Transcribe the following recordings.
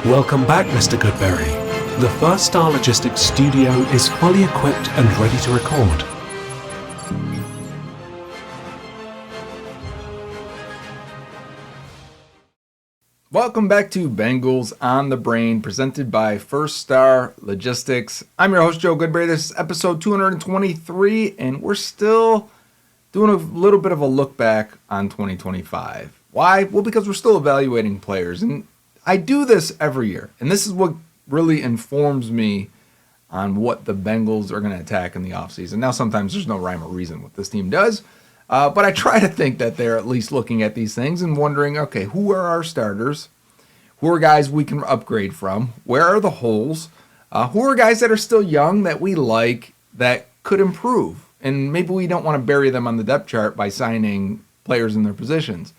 Welcome back, Mr. Goodberry. The First Star Logistics studio is fully equipped and ready to record. Welcome back to Bengals On The Brain, presented by First Star Logistics. I'm your host, Joe Goodberry. This is episode 223, and we're still doing a little bit of a look back on 2025. Why? Well, because we're still evaluating players, and I do this every year, and this is what really informs me on what the Bengals are going to attack in the offseason. Now, sometimes there's no rhyme or reason what this team does, but I try to think that they're at least looking at these things and wondering, okay, who are our starters? Who are guys we can upgrade from? Where are the holes? Who are guys that are still young that we like that could improve? And maybe we don't want to bury them on the depth chart by signing players in their positions.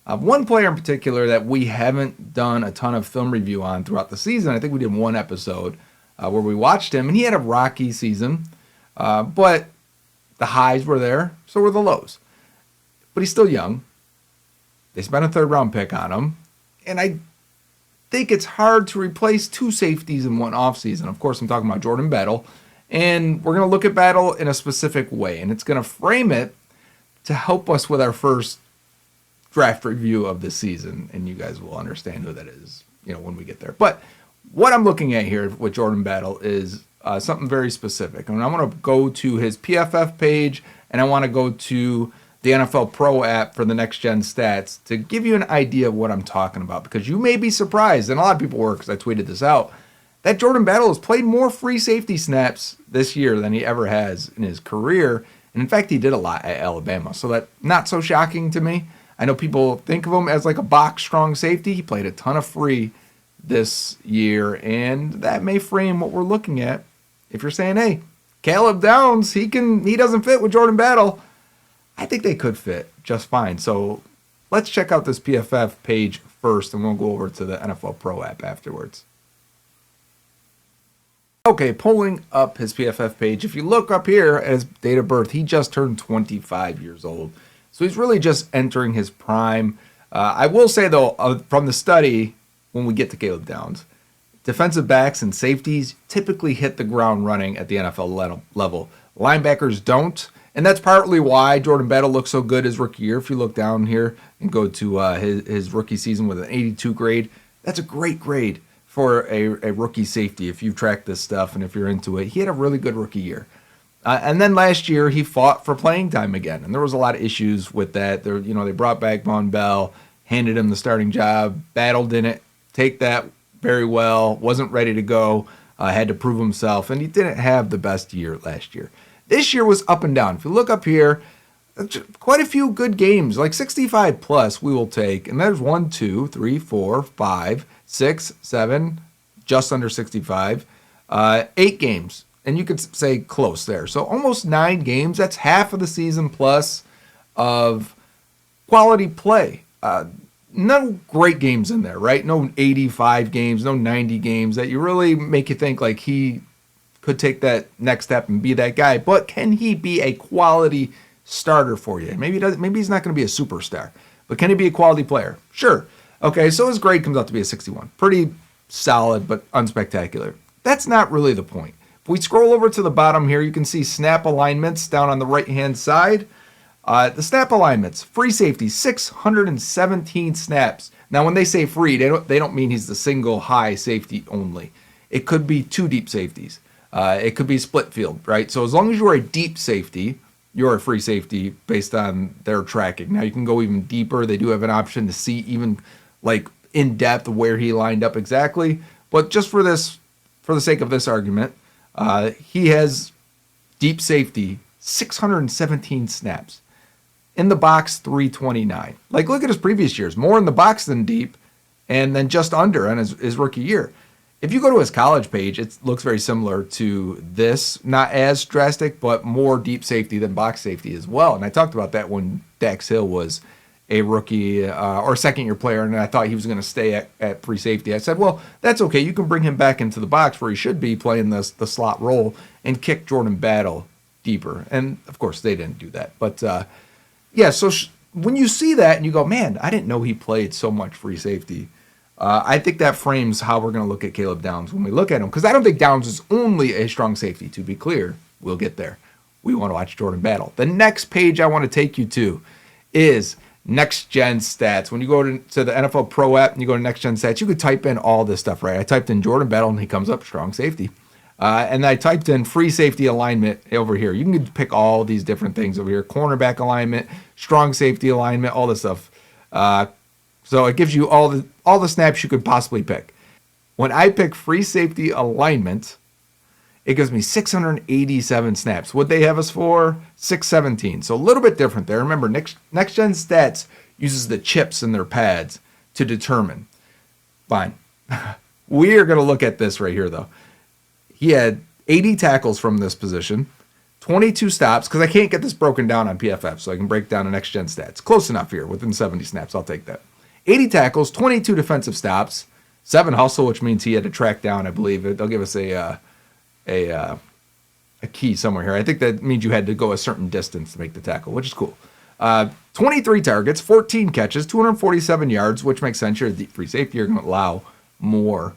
One player in particular that we haven't done a ton of film review on throughout the season, I think we did one episode where we watched him, and he had a rocky season, but the highs were there, so were the lows. But he's still young. They spent a third-round pick on him, and I think it's hard to replace two safeties in one offseason. Of course, I'm talking about Jordan Battle, and we're going to look at Battle in a specific way, and it's going to frame it to help us with our first draft review of the season, and you guys will understand who that is, when we get there. But what I'm looking at here with Jordan Battle is something very specific. And I want to go to his PFF page, and I want to go to the NFL Pro app for the NextGen Stats to give you an idea of what I'm talking about, because you may be surprised, and a lot of people were because I tweeted this out, that Jordan Battle has played more free safety snaps this year than he ever has in his career. And in fact, he did a lot at Alabama, so that's not so shocking to me. I know people think of him as like a box strong safety. He played a ton of free this year, and that may frame what we're looking at. If you're saying, hey, Caleb Downs, he doesn't fit with Jordan Battle, I think they could fit just fine. So let's check out this PFF page first, and we'll go over to the NFL Pro app afterwards. Okay, pulling up his PFF page. If you look up here at his date of birth, he just turned 25 years old. So he's really just entering his prime. I will say, though, from the study, when we get to Caleb Downs, defensive backs and safeties typically hit the ground running at the NFL level. Linebackers don't, and that's partly why Jordan Battle looks so good his rookie year. If you look down here and go to his rookie season with an 82 grade, that's a great grade for a rookie safety if you've tracked this stuff and if you're into it. He had a really good rookie year. And then last year, he fought for playing time again, and there was a lot of issues with that. They brought back Von Bell, handed him the starting job. Battle didn't take that very well, wasn't ready to go, had to prove himself, and he didn't have the best year last year. This year was up and down. If you look up here, quite a few good games, like 65 plus we will take, and there's 1, 2, 3, 4, 5, 6, 7, just under 65, 8 games. And you could say close there. So almost 9 games. That's half of the season plus of quality play. No great games in there, right? No 85 games, no 90 games that you really make you think like he could take that next step and be that guy. But can he be a quality starter for you? Maybe he's not going to be a superstar, but can he be a quality player? Sure. Okay, so his grade comes out to be a 61. Pretty solid, but unspectacular. That's not really the point. If we scroll over to the bottom here, you can see snap alignments down on the right-hand side. The snap alignments, free safety, 617 snaps. Now, when they say free, they don't mean he's the single high safety only. It could be 2 deep safeties. It could be split field, right? So as long as you're a deep safety, you're a free safety based on their tracking. Now, you can go even deeper. They do have an option to see even like in depth where he lined up exactly. But just for the sake of this argument, he has deep safety, 617 snaps. In the box, 329. Like, look at his previous years. More in the box than deep, and then just under on his rookie year. If you go to his college page, it looks very similar to this. Not as drastic, but more deep safety than box safety as well. And I talked about that when Dax Hill was a rookie or second-year player, and I thought he was going to stay at free safety. I said, well, that's okay. You can bring him back into the box where he should be playing the slot role and kick Jordan Battle deeper. And, of course, they didn't do that. But, yeah, so when you see that and you go, man, I didn't know he played so much free safety. I think that frames how we're going to look at Caleb Downs when we look at him, because I don't think Downs is only a strong safety. To be clear, we'll get there. We want to watch Jordan Battle. The next page I want to take you to is NextGen Stats. When you go to the NFL Pro app and you go to NextGen Stats, you could type in all this stuff, right? I typed in Jordan Battle and he comes up strong safety. And I typed in free safety alignment over here. You can pick all these different things over here. Cornerback alignment, strong safety alignment, all this stuff. So it gives you all the snaps you could possibly pick. When I pick free safety alignment, it gives me 687 snaps. What they have us for? 617. So a little bit different there. Remember, NextGen Stats uses the chips in their pads to determine. Fine. We are going to look at this right here, though. He had 80 tackles from this position, 22 stops, because I can't get this broken down on PFF, so I can break down the NextGen Stats. Close enough here, within 70 snaps. I'll take that. 80 tackles, 22 defensive stops, 7 hustle, which means he had to track down, I believe. They'll give us a key somewhere here. I think that means you had to go a certain distance to make the tackle, which is cool. 23 targets, 14 catches, 247 yards, which makes sense. You're a deep free safety. You're going to allow more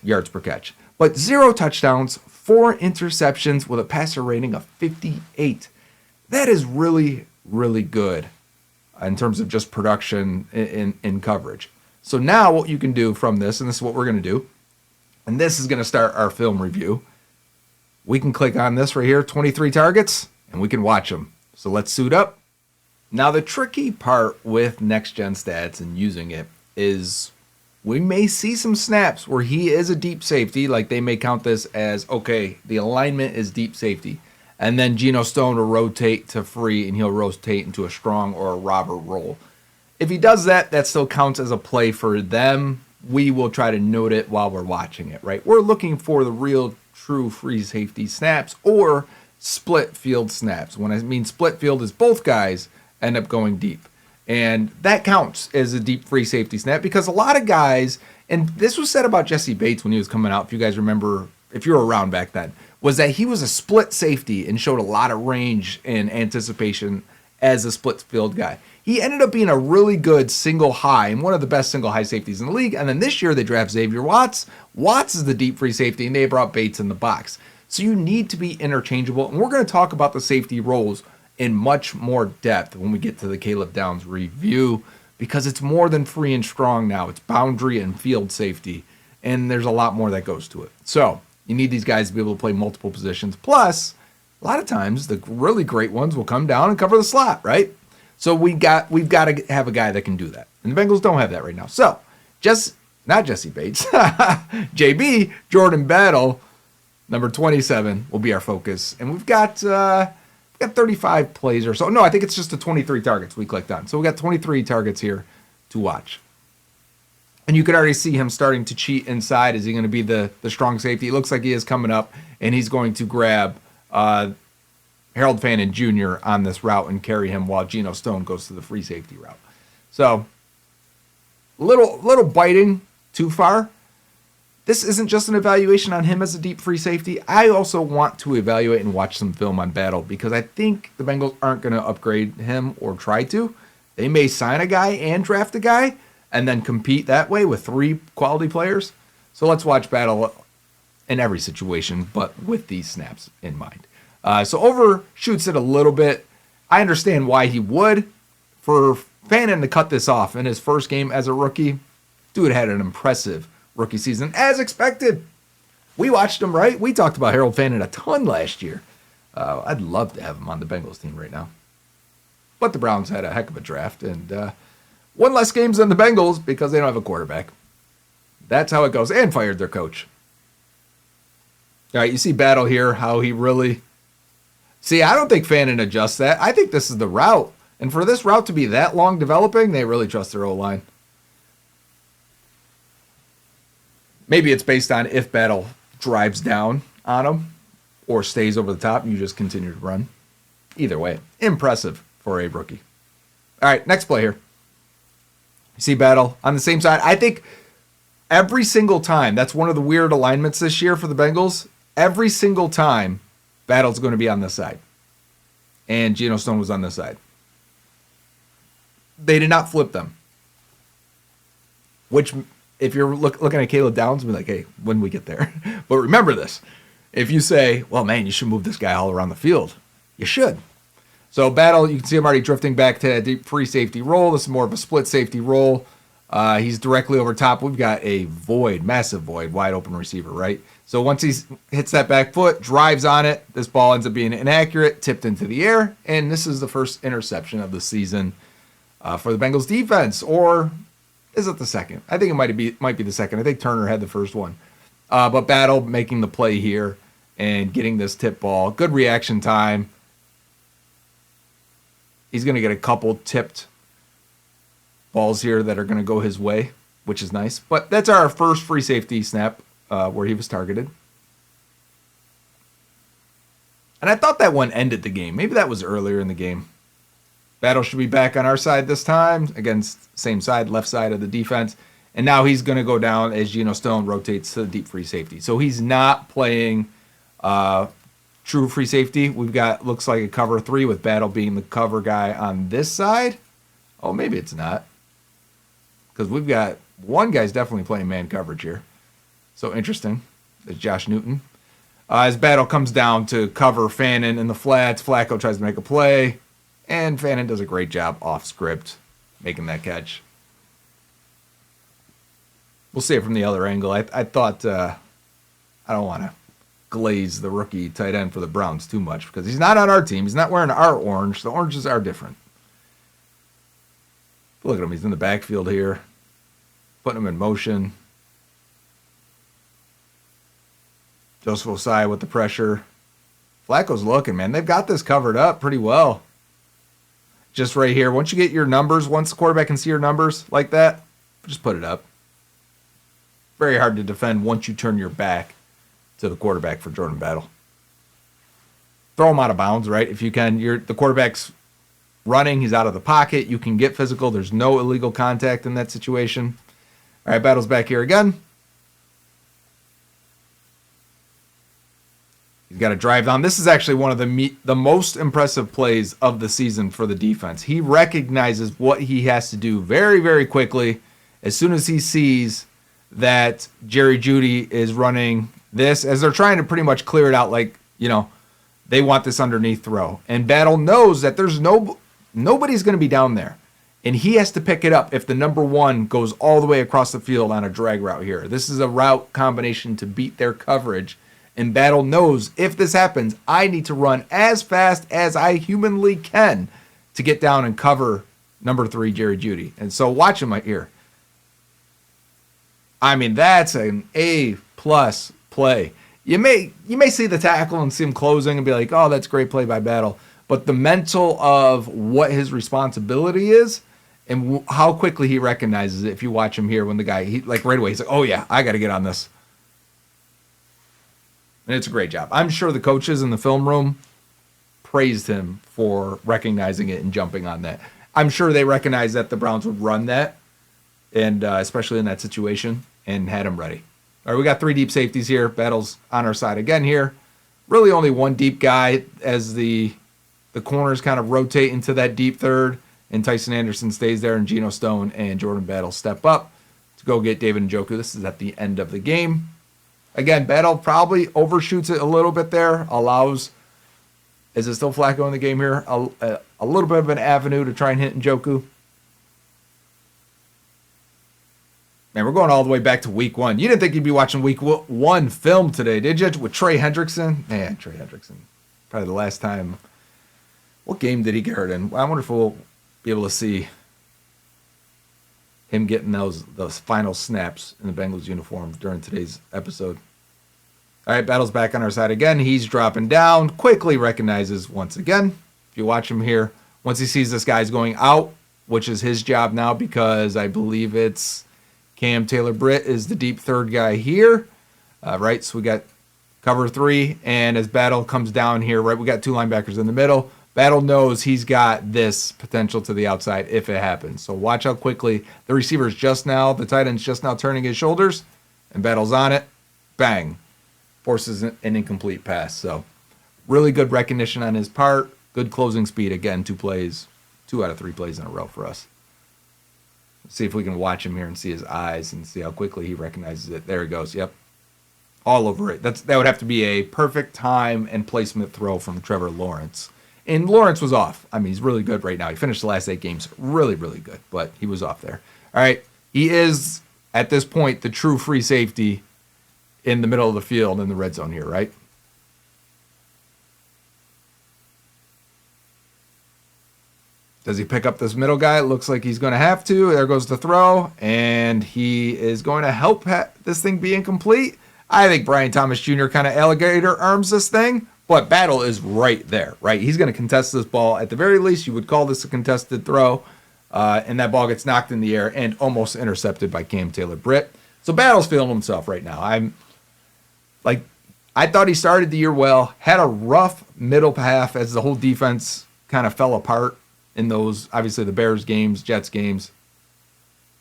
yards per catch. But 0 touchdowns, 4 interceptions with a passer rating of 58. That is really, really good in terms of just production in coverage. So now what you can do from this, and this is what we're going to do, and this is going to start our film review. We can click on this right here, 23 targets, and we can watch them. So let's suit up. Now the tricky part with NextGen Stats and using it is we may see some snaps where he is a deep safety, like they may count this as, okay, the alignment is deep safety. And then Geno Stone will rotate to free and he'll rotate into a strong or a robber role. If he does that, that still counts as a play for them. We will try to note it while we're watching it, right? We're looking for the real true free safety snaps or split field snaps. When I mean split field is both guys end up going deep. And that counts as a deep free safety snap because a lot of guys, and this was said about Jesse Bates when he was coming out, if you guys remember, if you were around back then, was that he was a split safety and showed a lot of range and anticipation as a split field guy. He ended up being a really good single high and one of the best single high safeties in the league. And then this year they draft Xavier Watts. Watts is the deep free safety, and they brought Bates in the box. So you need to be interchangeable. And we're going to talk about the safety roles in much more depth when we get to the Caleb Downs review, because it's more than free and strong now. It's boundary and field safety, and there's a lot more that goes to it. So you need these guys to be able to play multiple positions. Plus, a lot of times the really great ones will come down and cover the slot, right? So we've got to have a guy that can do that. And the Bengals don't have that right now. So not Jesse Bates, JB, Jordan Battle, number 27 will be our focus. And we've got 35 plays or so. No, I think it's just the 23 targets we clicked on. So we got 23 targets here to watch. And you can already see him starting to cheat inside. Is he going to be the strong safety? It looks like he is coming up, and he's going to grab Harold Fannin Jr. on this route and carry him while Geno Stone goes to the free safety route. So little biting too far. This isn't just an evaluation on him as a deep free safety. I also want to evaluate and watch some film on Battle because I think the Bengals aren't going to upgrade him or try to. They may sign a guy and draft a guy and then compete that way with 3 quality players. So let's watch Battle in every situation, but with these snaps in mind. So overshoots it a little bit. I understand why he would. For Fannin to cut this off in his first game as a rookie, dude had an impressive rookie season, as expected. We watched him, right? We talked about Harold Fannin a ton last year. I'd love to have him on the Bengals team right now. But the Browns had a heck of a draft, and won less games than the Bengals because they don't have a quarterback. That's how it goes, and fired their coach. All right, you see Battle here, how he really... See, I don't think Fannin adjusts that. I think this is the route. And for this route to be that long developing, they really trust their O-line. Maybe it's based on if Battle drives down on him or stays over the top and you just continue to run. Either way, impressive for a rookie. All right, next play here. You see Battle on the same side. I think every single time, that's one of the weird alignments this year for the Bengals. Every single time, Battle's going to be on this side. And Geno Stone was on this side. They did not flip them. Which if you're looking at Caleb Downs, be like, hey, when we get there. But remember this. If you say, well, man, you should move this guy all around the field, you should. So Battle, you can see him already drifting back to that deep free safety roll. This is more of a split safety roll. He's directly over top. We've got a void, massive void, wide open receiver, right? So once he hits that back foot, drives on it, this ball ends up being inaccurate, tipped into the air, and this is the first interception of the season for the Bengals defense. Or is it the second? I think it might be the second. I think Turner had the first one. But Battle making the play here and getting this tip ball. Good reaction time. He's going to get a couple tipped balls here that are going to go his way, which is nice. But that's our first free safety snap where he was targeted. And I thought that one ended the game. Maybe that was earlier in the game. Battle should be back on our side this time. Against same side, left side of the defense. And now he's going to go down as Geno Stone rotates to the deep free safety. So he's not playing true free safety. We've got, looks like a cover 3 with Battle being the cover guy on this side. Oh, maybe it's not. Because we've got one guy's definitely playing man coverage here. So interesting. It's Josh Newton. As Battle comes down to cover Fannin in the flats, Flacco tries to make a play. And Fannin does a great job off script making that catch. We'll see it from the other angle. I thought I don't want to glaze the rookie tight end for the Browns too much because he's not on our team. He's not wearing our orange. The oranges are different. Look at him. He's in the backfield here. Putting him in motion. Joseph Osai with the pressure. Flacco's looking, man. They've got this covered up pretty well. Just right here. Once you get your numbers, once the quarterback can see your numbers like that, just put it up. Very hard to defend once you turn your back to the quarterback for Jordan Battle. Throw him out of bounds, right? If you can. The quarterback's running. He's out of the pocket. You can get physical. There's no illegal contact in that situation. All right, Battle's back here again. He's got to drive down. This is actually one of the most impressive plays of the season for the defense. He recognizes what he has to do very, very quickly as soon as he sees that Jerry Jeudy is running this, as they're trying to pretty much clear it out like, they want this underneath throw. And Battle knows that there's nobody's going to be down there. And he has to pick it up if the number 1 goes all the way across the field on a drag route here. This is a route combination to beat their coverage. And Battle knows if this happens, I need to run as fast as I humanly can to get down and cover number 3, Jerry Jeudy. And so watch him right here. I mean, that's an A+ play. You may see the tackle and see him closing and be like, oh, that's great play by Battle. But the mental of what his responsibility is and how quickly he recognizes it, if you watch him here when the guy, right away, he's like, oh, yeah, I got to get on this. And it's a great job. I'm sure the coaches in the film room praised him for recognizing it and jumping on that. I'm sure they recognized that the Browns would run that, and especially in that situation, and had him ready. All right, we got 3 deep safeties here. Battle's on our side again here. Really only one deep guy as the corners kind of rotate into that deep third, and Tyson Anderson stays there, and Geno Stone and Jordan Battle step up to go get David Njoku. This is at the end of the game. Again, Battle probably overshoots it a little bit there. Is it still Flacco in the game here? A little bit of an avenue to try and hit Njoku. Man, we're going all the way back to week 1. You didn't think you'd be watching week 1 film today, did you? With Trey Hendrickson? Man, Trey Hendrickson. Probably the last time. What game did he get hurt in? I wonder if we'll be able to see him getting those final snaps in the Bengals uniform during today's episode. All right, Battle's back on our side again. He's dropping down. Quickly recognizes once again. If you watch him here, once he sees this guy's going out, which is his job now because I believe it's Cam Taylor-Britt is the deep third guy here. Right, so we got cover 3. And as Battle comes down here, right, we got 2 linebackers in the middle. Battle knows he's got this potential to the outside if it happens. So watch how quickly the receiver's the tight end's just now turning his shoulders, and Battle's on it. Bang. Forces an incomplete pass. So really good recognition on his part. Good closing speed. Again, 2 out of 3 plays in a row for us. Let's see if we can watch him here and see his eyes and see how quickly he recognizes it. There he goes. Yep. All over it. That would have to be a perfect time and placement throw from Trevor Lawrence. And Lawrence was off. I mean, he's really good right now. He finished the last 8 games really, really good, but he was off there. All right. He is, at this point, the true free safety in the middle of the field in the red zone here, right? Does he pick up this middle guy? It looks like he's going to have to. There goes the throw, and he is going to help this thing be incomplete. I think Brian Thomas Jr. kind of alligator arms this thing, but Battle is right there, right? He's going to contest this ball. At the very least, you would call this a contested throw, and that ball gets knocked in the air and almost intercepted by Cam Taylor-Britt. So Battle's feeling himself right now. I thought he started the year well, had a rough middle half as the whole defense kind of fell apart in those, obviously, the Bears games, Jets games.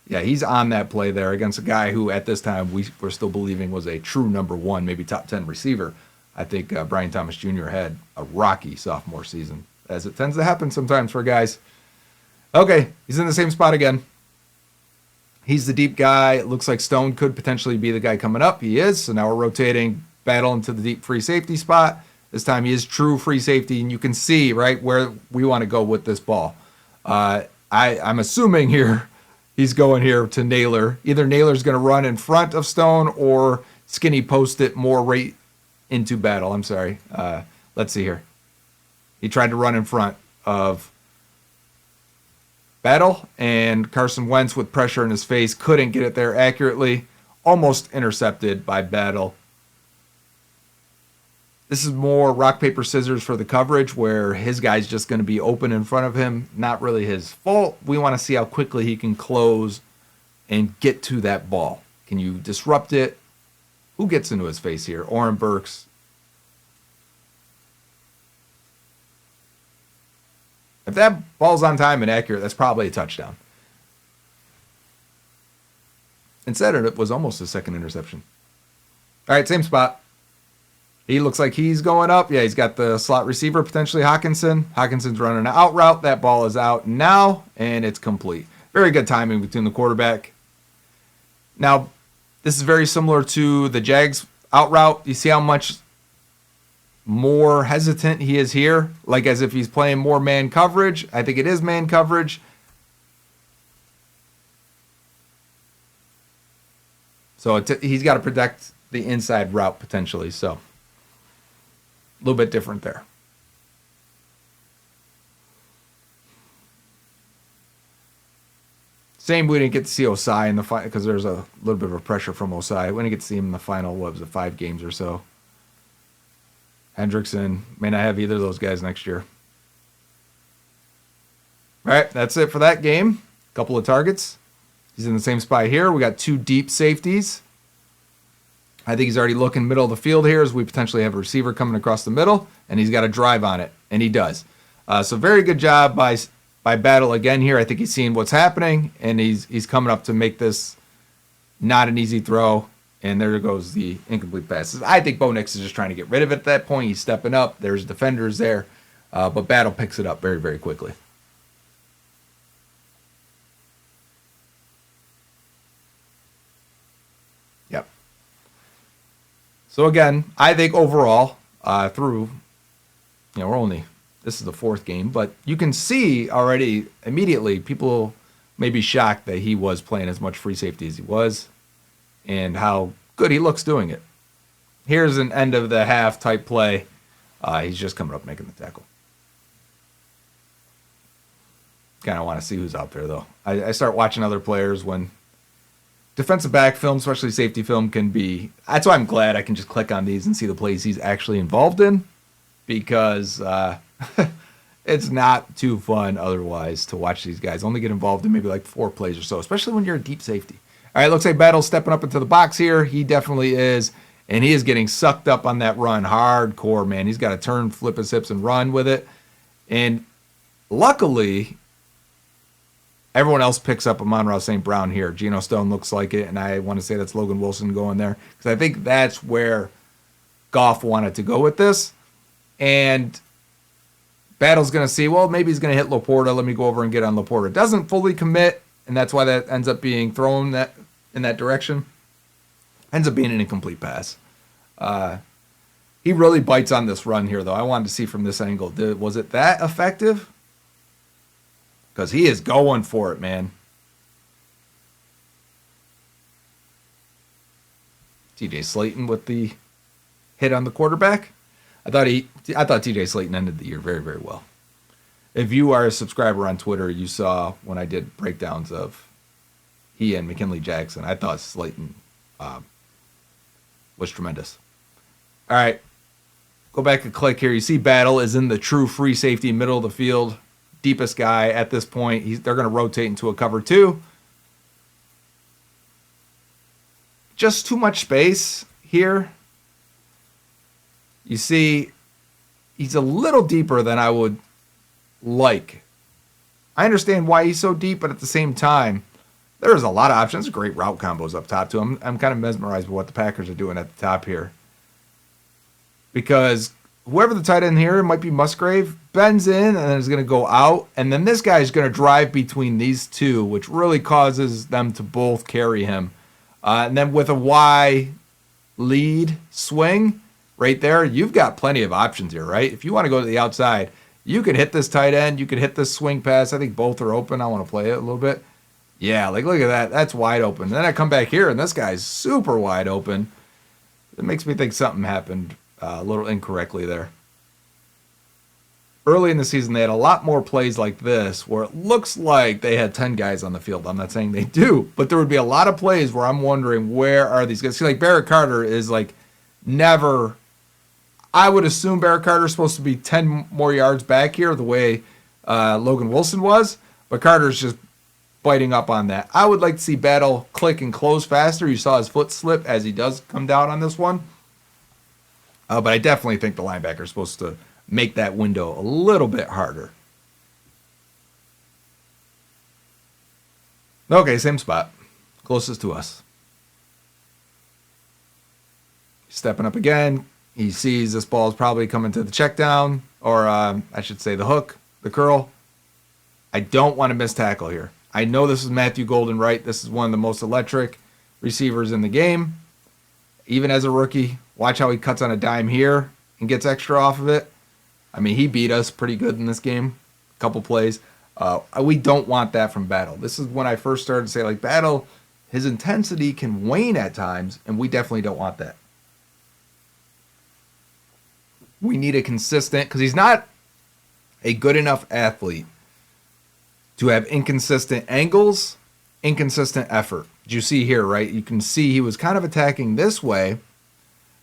Yeah, he's on that play there against a guy who at this time we were still believing was a true number 1, maybe top 10 receiver. I think Brian Thomas Jr. had a rocky sophomore season, as it tends to happen sometimes for guys. Okay, he's in the same spot again. He's the deep guy. It looks like Stone could potentially be the guy coming up. He is. So now we're rotating Battle into the deep free safety spot. This time he is true free safety, and you can see right where we want to go with this ball. I'm assuming here he's going here to Naylor. Either Naylor's going to run in front of Stone or Skinny post it more right into Battle. I'm sorry. Let's see here. He tried to run in front of Battle, and Carson Wentz with pressure in his face couldn't get it there accurately. Almost intercepted by Battle. This is more rock, paper, scissors for the coverage where his guy's just going to be open in front of him. Not really his fault. We want to see how quickly he can close and get to that ball. Can you disrupt it? Who gets into his face here? Oren Burks. If that ball's on time and accurate, that's probably a touchdown. Instead, it was almost a second interception. All right, same spot. He looks like he's going up. Yeah, he's got the slot receiver, potentially Hawkinson. Hawkinson's running an out route. That ball is out now, and it's complete. Very good timing between the quarterback. Now, this is very similar to the Jags out route. You see how much more hesitant he is here? Like as if he's playing more man coverage. I think it is man coverage. So he's got to protect the inside route potentially. So a little bit different there. Same, we didn't get to see Osai in the final because there's a little bit of a pressure from Osai. We didn't get to see him in the final, 5 games or so. Hendrickson may not have either of those guys next year. All right, that's it for that game. Couple of targets. He's in the same spot here. We got 2 deep safeties. I think he's already looking middle of the field here as we potentially have a receiver coming across the middle, and he's got a drive on it, and he does. So very good job by Battle again here. I think he's seeing what's happening, and he's coming up to make this not an easy throw, and there goes the incomplete passes. I think Bo Nix is just trying to get rid of it at that point. He's stepping up. There's defenders there, but Battle picks it up very, very quickly. Yep. So again, I think overall, this is the 4th game, but you can see already immediately people may be shocked that he was playing as much free safety as he was and how good he looks doing it. Here's an end of the half type play. He's just coming up making the tackle. Kind of want to see who's out there, though. I start watching other players when defensive back film, especially safety film, can be... That's why I'm glad I can just click on these and see the plays he's actually involved in, because it's not too fun otherwise to watch these guys only get involved in maybe like 4 plays or so, especially when you're a deep safety. All right, looks like Battle's stepping up into the box here. He definitely is, and he is getting sucked up on that run hardcore, man. He's got to turn, flip his hips, and run with it. And luckily, everyone else picks up Amon-Ra St. Brown here. Geno Stone looks like it, and I want to say that's Logan Wilson going there because I think that's where Goff wanted to go with this. And Battle's going to see, well, maybe he's going to hit Laporta. Let me go over and get on Laporta. Doesn't fully commit, and that's why that ends up being thrown in that direction. Ends up being an incomplete pass. He really bites on this run here, though. I wanted to see from this angle. Was it that effective? Because he is going for it, man. TJ Slayton with the hit on the quarterback. I thought TJ Slayton ended the year very, very well. If you are a subscriber on Twitter, you saw when I did breakdowns of he and McKinley Jackson. I thought Slayton was tremendous. All right. Go back and click here. You see Battle is in the true free safety, middle of the field. Deepest guy at this point. They're going to rotate into a cover 2. Just too much space here. You see, he's a little deeper than I would like. I understand why he's so deep, but at the same time, there's a lot of options. Great route combos up top, too. I'm kind of mesmerized by what the Packers are doing at the top here. Because whoever the tight end here, it might be Musgrave, bends in and then is going to go out. And then this guy is going to drive between these two, which really causes them to both carry him. And then with a Y lead swing right there, you've got plenty of options here, right? If you want to go to the outside, you could hit this tight end. You could hit this swing pass. I think both are open. I want to play it a little bit. Yeah, like look at that. That's wide open. And then I come back here, and this guy's super wide open. It makes me think something happened a little incorrectly there. Early in the season, they had a lot more plays like this where it looks like they had 10 guys on the field. I'm not saying they do, but there would be a lot of plays where I'm wondering, where are these guys? See, like Barrett Carter is like never. I would assume Barrett Carter is supposed to be 10 more yards back here the way Logan Wilson was, but Carter's just biting up on that. I would like to see Battle click and close faster. You saw his foot slip as he does come down on this one. But I definitely think the linebacker is supposed to make that window a little bit harder. Okay, same spot. Closest to us. Stepping up again. He sees this ball is probably coming to the check down, or I should say the hook, the curl. I don't want to miss tackle here. I know this is Matthew Golden, right? This is one of the most electric receivers in the game. Even as a rookie, watch how he cuts on a dime here and gets extra off of it. I mean, he beat us pretty good in this game. A couple plays. We don't want that from Battle. This is when I first started to say, like, Battle, his intensity can wane at times, and we definitely don't want that. We need a consistent, because he's not a good enough athlete to have inconsistent angles, inconsistent effort. You see here, right? You can see he was kind of attacking this way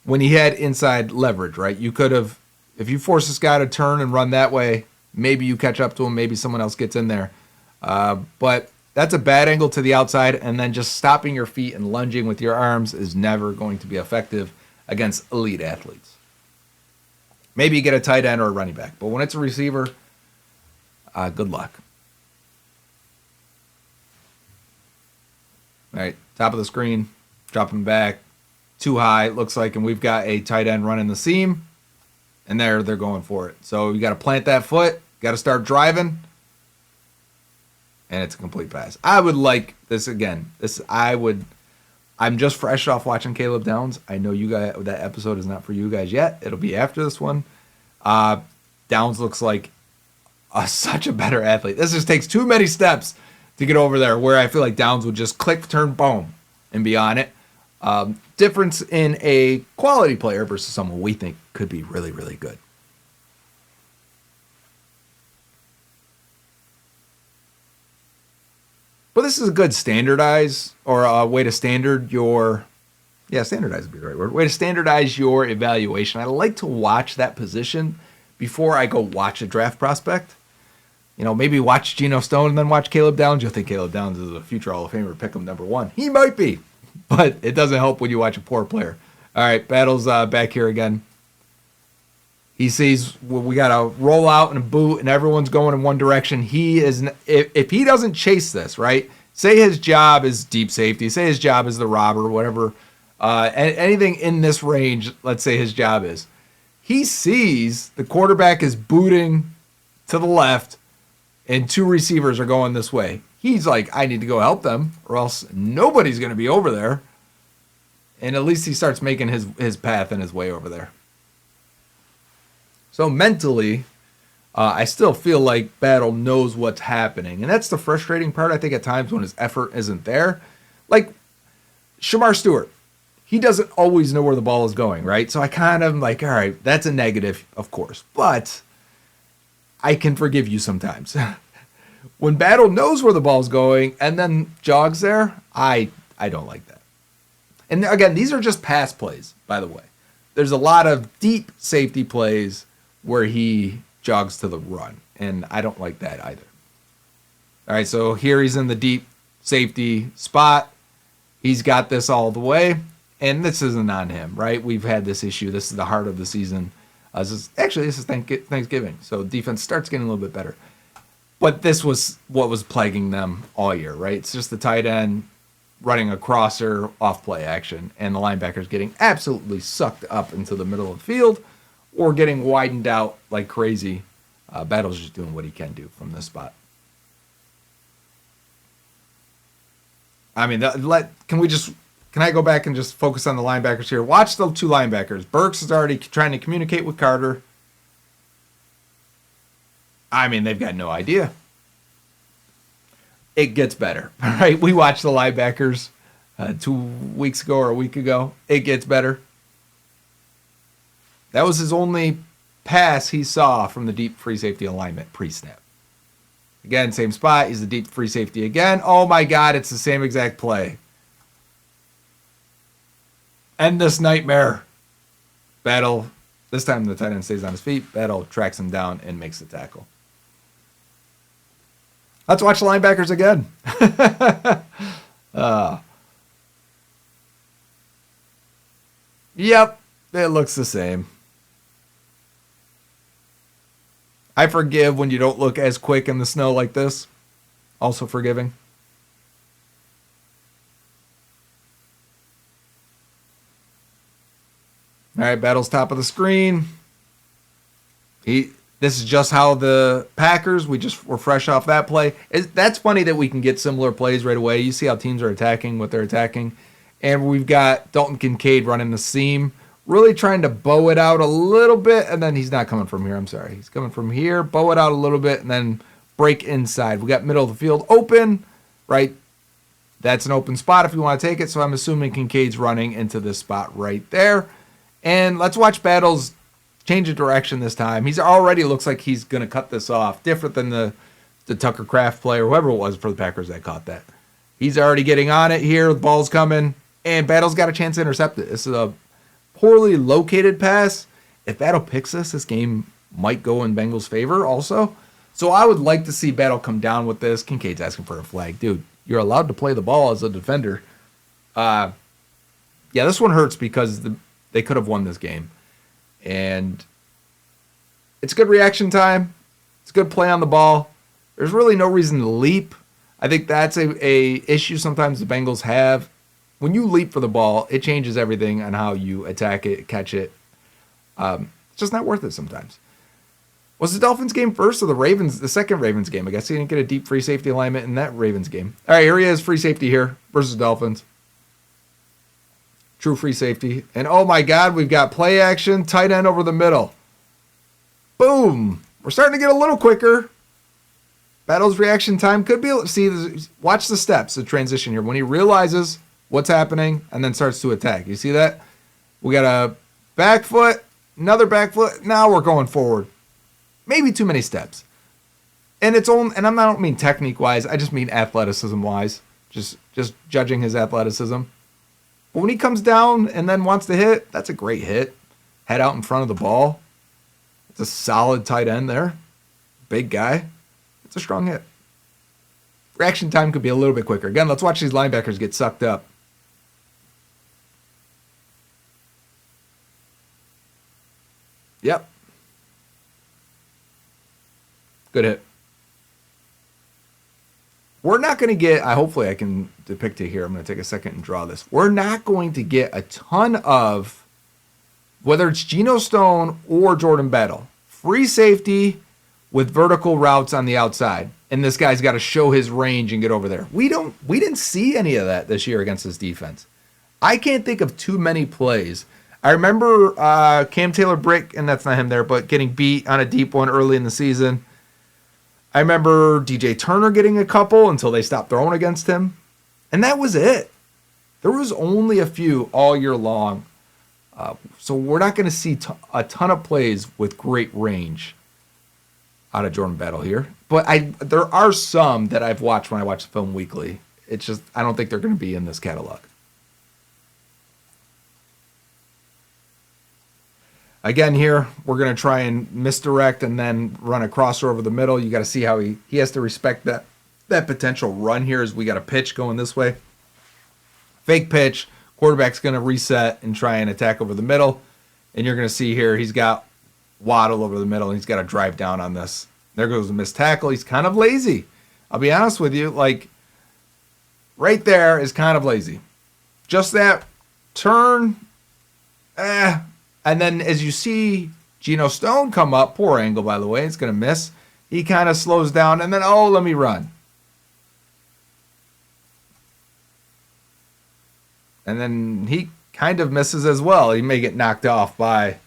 when he had inside leverage, right? You could have, if you force this guy to turn and run that way, maybe you catch up to him, maybe someone else gets in there. But that's a bad angle to the outside, and then just stopping your feet and lunging with your arms is never going to be effective against elite athletes. Maybe you get a tight end or a running back, but when it's a receiver, good luck. All right, top of the screen, dropping back, too high, it looks like, and we've got a tight end running the seam, and they're going for it. So you got to plant that foot, got to start driving, and it's a complete pass. I would like this again. I'm just fresh off watching Caleb Downs. I know you guys, that episode is not for you guys yet. It'll be after this one. Downs looks like such a better athlete. This just takes too many steps to get over there, where I feel like Downs would just click, turn, boom, and be on it. Difference in a quality player versus someone we think could be really, really good. But this is a good standardize, or a way to standardize would be the right word. Way to standardize your evaluation. I like to watch that position before I go watch a draft prospect. You know, maybe watch Geno Stone and then watch Caleb Downs. You'll think Caleb Downs is a future Hall of Famer. Pick him number 1. He might be, but it doesn't help when you watch a poor player. All right, Battle's back here again. He sees we got to roll out and a boot, and everyone's going in one direction. He is, if he doesn't chase this, right? Say his job is deep safety. Say his job is the robber, whatever. Anything in this range, let's say his job is. He sees the quarterback is booting to the left. and 2 receivers are going this way. He's like, I need to go help them or else nobody's going to be over there. And at least he starts making his path and his way over there. So mentally, I still feel like Battle knows what's happening. And that's the frustrating part, I think, at times when his effort isn't there. Like Shamar Stewart, he doesn't always know where the ball is going, right? So I kind of like, all right, that's a negative, of course. But I can forgive you sometimes. When Battle knows where the ball's going and then jogs there, I don't like that. And again, these are just pass plays, by the way. There's a lot of deep safety plays where he jogs to the run, and I don't like that either. All right, so here he's in the deep safety spot. He's got this all the way, and this isn't on him, right? We've had this issue. This is the heart of the season. This is Thanksgiving, so defense starts getting a little bit better. But this was what was plaguing them all year, right? It's just the tight end running a crosser off play action, and the linebackers getting absolutely sucked up into the middle of the field or getting widened out like crazy. Battle's just doing what he can do from this spot. I mean, can I go back and just focus on the linebackers here? Watch the 2 linebackers. Burks is already trying to communicate with Carter. I mean, they've got no idea. It gets better, right? We watched the linebackers 2 weeks ago or a week ago. It gets better. That was his only pass he saw from the deep free safety alignment pre-snap. Again, same spot. He's the deep free safety again. Oh my God, it's the same exact play. End this nightmare. Battle. This time the tight end stays on his feet. Battle tracks him down and makes the tackle. Let's watch the linebackers again. Yep, it looks the same. I forgive when you don't look as quick in the snow like this. Also forgiving. All right, Battle's top of the screen. This is just how the Packers, we're fresh off that play. That's funny that we can get similar plays right away. You see how teams are attacking, what they're attacking. And we've got Dalton Kincaid running the seam, really trying to bow it out a little bit, and then he's not coming from here. I'm sorry. He's coming from here, bow it out a little bit, and then break inside. We got middle of the field open, right? That's an open spot if you want to take it, so I'm assuming Kincaid's running into this spot right there. And let's watch Battles change of direction this time. He's already looks like he's going to cut this off, different than the Tucker Kraft play or whoever it was for the Packers that caught that. He's already getting on it here. The ball's coming, and Battle's got a chance to intercept it. This is a poorly located pass. If Battle picks this game might go in Bengals' favor also. So I would like to see Battle come down with this. Kincaid's asking for a flag. Dude, you're allowed to play the ball as a defender. Yeah, this one hurts because they could have won this game. And it's good reaction time. It's good play on the ball. There's really no reason to leap. I think that's a issue sometimes the Bengals have. When you leap for the ball, it changes everything on how you attack it, catch it. It's just not worth it sometimes. Was the Dolphins game first or the second Ravens game? I guess he didn't get a deep free safety alignment in that Ravens game. All right, here he is, free safety here versus Dolphins. True free safety. And oh my God, we've got play action, tight end over the middle. Boom. We're starting to get a little quicker. Battle's reaction time could be, watch the steps, the transition here. When he realizes what's happening and then starts to attack. You see that? We got a back foot, another back foot. Now we're going forward. Maybe too many steps. And I don't mean technique wise, I just mean athleticism wise. Just judging his athleticism. But when he comes down and then wants to hit, that's a great hit. Head out in front of the ball. It's a solid tight end there. Big guy. It's a strong hit. Reaction time could be a little bit quicker. Again, let's watch these linebackers get sucked up. Yep. Good hit. We're not going to get, hopefully I can depict it here. I'm going to take a second and draw this. We're not going to get a ton of, whether it's Geno Stone or Jordan Battle, free safety with vertical routes on the outside. and this guy's got to show his range and get over there. We didn't see any of that this year against this defense. I can't think of too many plays. I remember Cam Taylor-Britt, and that's not him there, but getting beat on a deep one early in the season. I remember DJ Turner getting a couple until they stopped throwing against him. And that was it. There was only a few all year long. So we're not going to see a ton of plays with great range out of Jordan Battle here. But there are some that I've watched when I watch the film weekly. It's just, I don't think they're going to be in this catalog. Again here, we're going to try and misdirect and then run a crosser over the middle. You got to see how he has to respect that potential run here as we got a pitch going this way. Fake pitch. Quarterback's going to reset and try and attack over the middle. And you're going to see here he's got Waddle over the middle, and he's got to drive down on this. There goes the missed tackle. He's kind of lazy. I'll be honest with you. Like, right there is kind of lazy. Just that turn, And then as you see Geno Stone come up, poor angle, by the way, it's going to miss. He kind of slows down, and then, let me run. And then he kind of misses as well. He may get knocked off by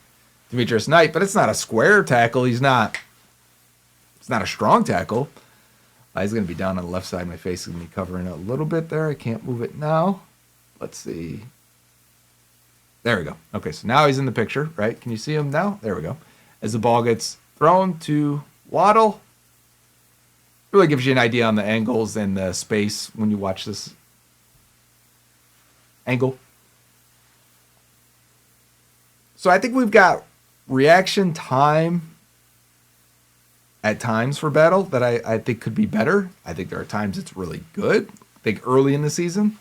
Demetrius Knight, but it's not a square tackle. It's not a strong tackle. He's going to be down on the left side. My face is going to be covering it a little bit there. I can't move it now. Let's see. There we go. Okay, so now he's in the picture, right? Can you see him now? There we go. As the ball gets thrown to Waddle, really gives you an idea on the angles and the space when you watch this angle. So I think we've got reaction time at times for Battle that I think could be better. I think there are times it's really good. I think early in the season.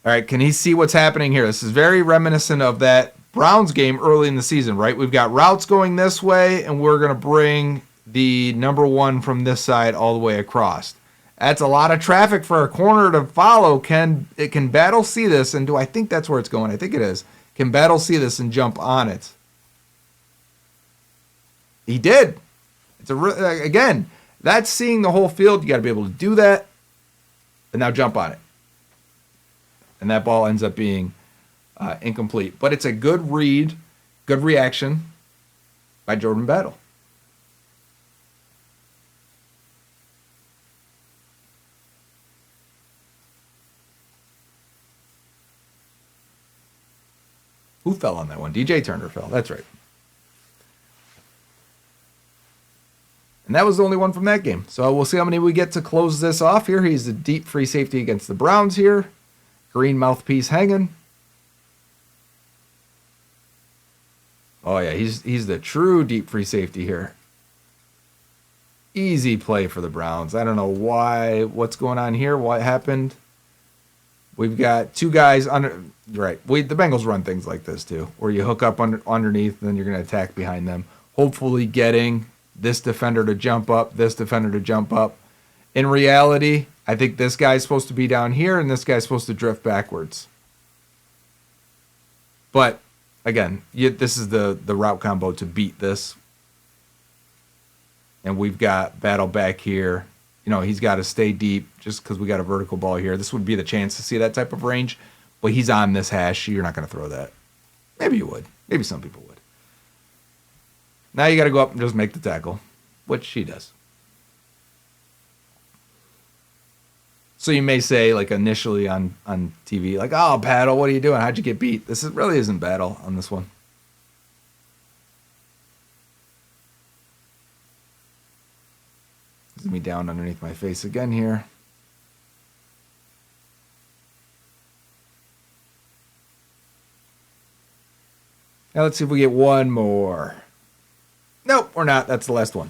All right, can he see what's happening here? This is very reminiscent of that Browns game early in the season, right? We've got routes going this way, and we're going to bring the number one from this side all the way across. That's a lot of traffic for a corner to follow. Can Battle see this? And do I think that's where it's going? I think it is. Can Battle see this and jump on it? He did. Again, that's seeing the whole field. You got to be able to do that. And now jump on it. And that ball ends up being incomplete. But it's a good read, good reaction by Jordan Battle. Who fell on that one? DJ Turner fell. That's right. And that was the only one from that game. So we'll see how many we get to close this off here. He's a deep free safety against the Browns here. Green mouthpiece hanging. Oh, yeah, he's the true deep free safety here. Easy play for the Browns. I don't know what's going on here, what happened. We've got two guys under. Right, the Bengals run things like this too, where you hook up underneath, and then you're going to attack behind them, hopefully getting this defender to jump up, this defender to jump up. In reality, I think this guy's supposed to be down here, and this guy's supposed to drift backwards. But again, this is the route combo to beat this. And we've got Battle back here. You know, he's got to stay deep just because we got a vertical ball here. This would be the chance to see that type of range. But he's on this hash. You're not going to throw that. Maybe you would. Maybe some people would. Now you got to go up and just make the tackle, which he does. So you may say, like initially on TV, like, oh, Battle, what are you doing? How'd you get beat? This really isn't Battle on this one. Zoom me down underneath my face again here. Now let's see if we get one more. Nope, we're not. That's the last one.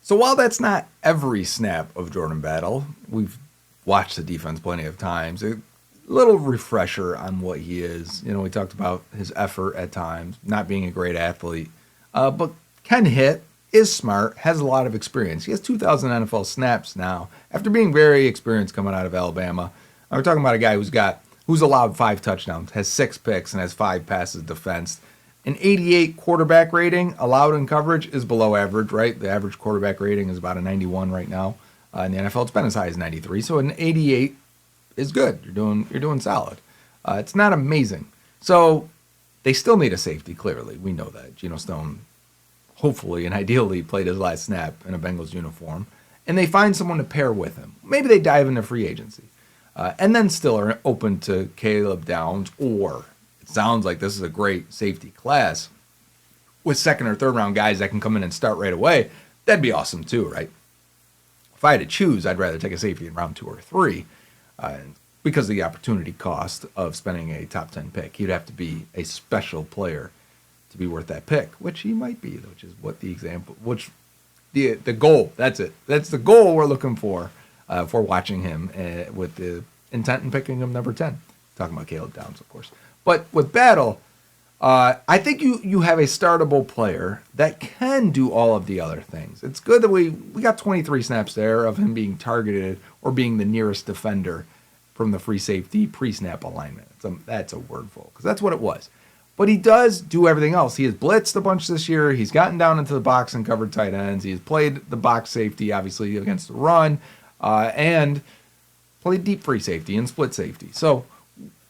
So while that's not every snap of Jordan Battle, we've watched the defense plenty of times. A little refresher on what he is. You know, we talked about his effort at times, not being a great athlete, but can hit, is smart, has a lot of experience. He has 2,000 NFL snaps now after being very experienced coming out of Alabama. We're talking about a guy who's allowed 5 touchdowns, has 6 picks, and has 5 passes defensed. An 88 quarterback rating allowed in coverage is below average, right? The average quarterback rating is about a 91 right now. In the NFL, it's been as high as 93. So an 88 is good. You're doing solid. It's not amazing. So they still need a safety, clearly. We know that. Geno Stone, hopefully and ideally, played his last snap in a Bengals uniform. And they find someone to pair with him. Maybe they dive into free agency. And then still are open to Caleb Downs, or it sounds like this is a great safety class with second or third round guys that can come in and start right away. That'd be awesome too, right? If I had to choose, I'd rather take a safety in round 2 or 3 because of the opportunity cost of spending a top 10 pick. He'd have to be a special player to be worth that pick, which he might be, which is what the goal. That's it. That's the goal we're looking for watching him with the intent in picking him number 10. Talking about Caleb Downs, of course. But with Battle, I think you have a startable player that can do all of the other things. It's good that we got 23 snaps there of him being targeted or being the nearest defender from the free safety pre-snap alignment. That's a wordful, because that's what it was. But he does do everything else. He has blitzed a bunch this year. He's gotten down into the box and covered tight ends. He has played the box safety, obviously, against the run, and played deep free safety and split safety. So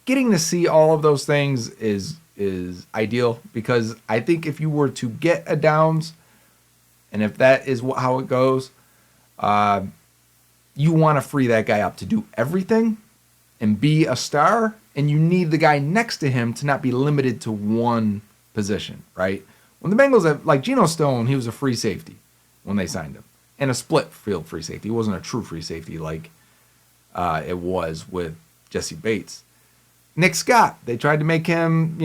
getting to see all of those things is ideal, because I think if you were to get a Downs, and if that is how it goes, you want to free that guy up to do everything and be a star, and you need the guy next to him to not be limited to one position, right? When the Bengals have, like Geno Stone, he was a free safety when they signed him, and a split field free safety. He wasn't a true free safety like it was with Jesse Bates. Nick Scott, they tried to make him,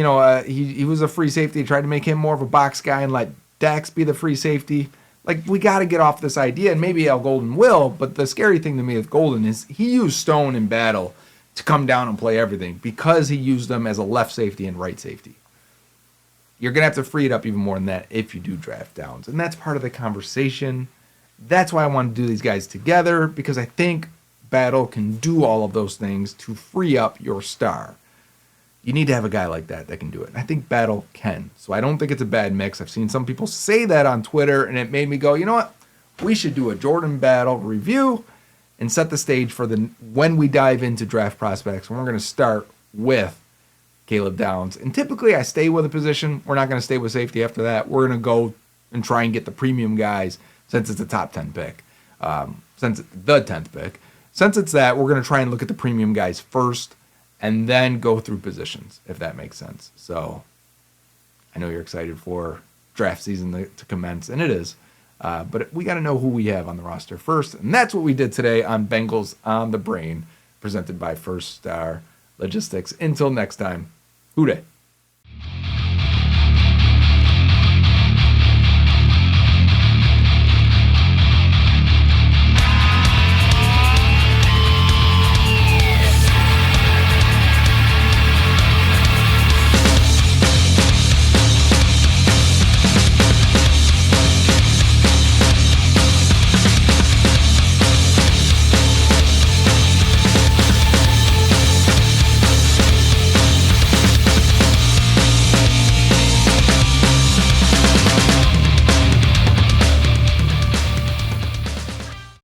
he was a free safety. They tried to make him more of a box guy and let Dax be the free safety. Like, we got to get off this idea, and maybe Al Golden will, but the scary thing to me with Golden is he used Stone in Battle to come down and play everything because he used them as a left safety and right safety. You're going to have to free it up even more than that if you do draft Downs, and that's part of the conversation. That's why I want to do these guys together, because I think Battle can do all of those things to free up your star. You need to have a guy like that can do it. And I think Battle can. So I don't think it's a bad mix. I've seen some people say that on Twitter, and it made me go, you know what? We should do a Jordan Battle review and set the stage for when we dive into draft prospects. And we're going to start with Caleb Downs. And typically I stay with a position. We're not going to stay with safety after that. We're going to go and try and get the premium guys since it's a top 10 pick. Since it's the 10th pick. Since it's that, we're going to try and look at the premium guys first, and then go through positions, if that makes sense. So I know you're excited for draft season to commence, and it is. But we got to know who we have on the roster first, and that's what we did today on Bengals on the Brain, presented by First Star Logistics. Until next time, Hoo day.